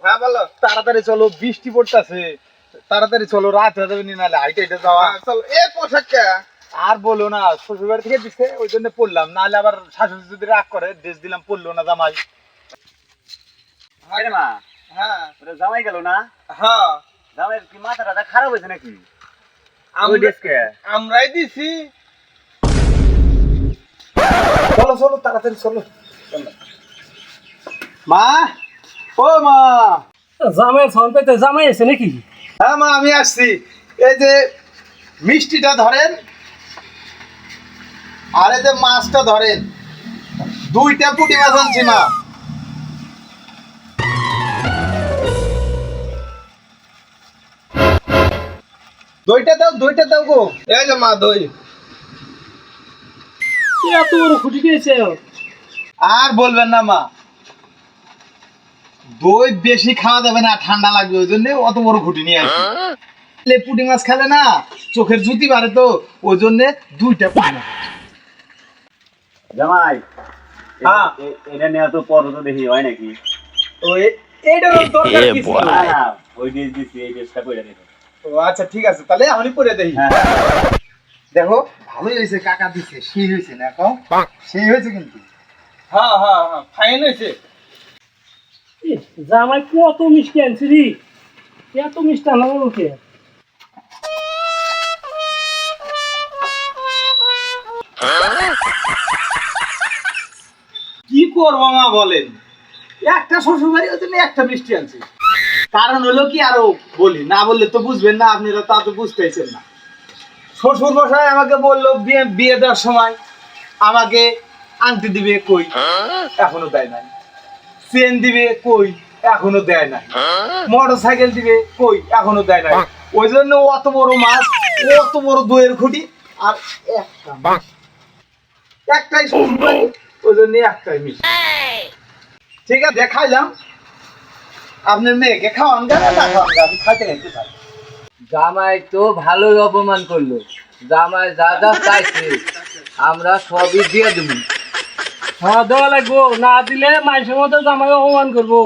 হ্যাঁ বলো। তাড়াতাড়ি চলো, বৃষ্টি পড়তেছে। তাড়াতাড়ি চলো, রাত হয়ে যাবে, নাহলে হাইটে হেঁটে যাওয়া। চলো এ পোশাক কে? আর বলো না, শ্বশুর বাড়ি থেকে দিচ্ছে, ওই জন্য পড়লাম, নাহলে আবার শাশুড়ি যদি রাগ করে, ড্রেস দিলাম, পড়লো না জামাই। আরে মা, হ্যাঁ ওটা জামাই গেল না? হ্যাঁ জামাইয়ের কি মাথাটা খারাপ হয়েছে নাকি? ওই আমরা- ডেস্কে আমরাই দিছি। চলো চলো, তাড়াতাড়ি চলো। মা, ও মা। জামাই সাউন্ড পেতে জামাই আছে নাকি? হ্যাঁ মা, আমি আসছি। এই যে মিষ্টিটা ধরেন, আর এই যে মাছটা ধরেন। 2টা পুঁটি মাছ আনছি মা। দইটা দাও গো। এই যে মা দই। এত বড় খুঁটি দিয়েছে। আর বলবেন না মা, দই বেশি খাওয়া যাবে না, ঠান্ডা লাগবে, ওই জন্য অত বড় ঘুটি নিয়ে আসি। পুঁটি মাছ খেলে না চোখের জুতি বাড়ে, তো ওই জন্য 2টা পুঁটি মাছ। জামাই, হ্যাঁ। এটা নেওয়া তো পর তো দেখি হয় নাকি? তো এইটার দরকার কি ছিল? না, না, ওই ড্রেস দিছি, এই ড্রেসটা পরে দিতে। ও আচ্ছা, ঠিক আছে, তাহলে আমি পরে দেখি। হ্যাঁ, দেখো, ভালোই হয়েছে, কাকা দিচ্ছে, সেই হয়েছে না এখন, সেই হয়েছে কিন্তু। হ্যাঁ হ্যাঁ হ্যাঁ ফাইন হয়েছে। জামাই কত মিষ্টি আনছি রে, এত মিষ্টি আনার লোকে। কি করবো মা বলেন, একটা শ্বশুর বাড়ি, ওই জন্য একটা মিষ্টি আনছি। কারণ হলো কি, আরো বলি, না বললে তো বুঝবেন না, আপনারা তা তো বুঝতেইছেন না। শ্বশুর মশাই আমাকে বললো বিয়ে দেওয়ার সময় আমাকে আংটি দিবে, কই এখনো দেয় নাই। চেন দিবে, কই এখনো দেয় নাই। মোটর সাইকেল দিবে, কই এখনো দেয় নাই। ওই জন্য অত বড় মাছ, অত বড় দইয়ের খুঁটি, আর একটা মাছ। একটাই শ্বশুর বাড়ি, ওই জন্য একটাই মিষ্টি। ঠিক আছে, দেখাইলাম। আপনার মেয়েকে খাওয়ান গেলে না খাওয়ান গেলে, আমি খাইতে খাইতে পারি। জামাই তো ভালোই অপমান করলো। জামাই যা যা চাইছে আমরা সবই দিয়ে দেবো। হ্যাঁ দেওয়া লাগবো, না দিলে মাইসের মতো জামাই অপমান করবো।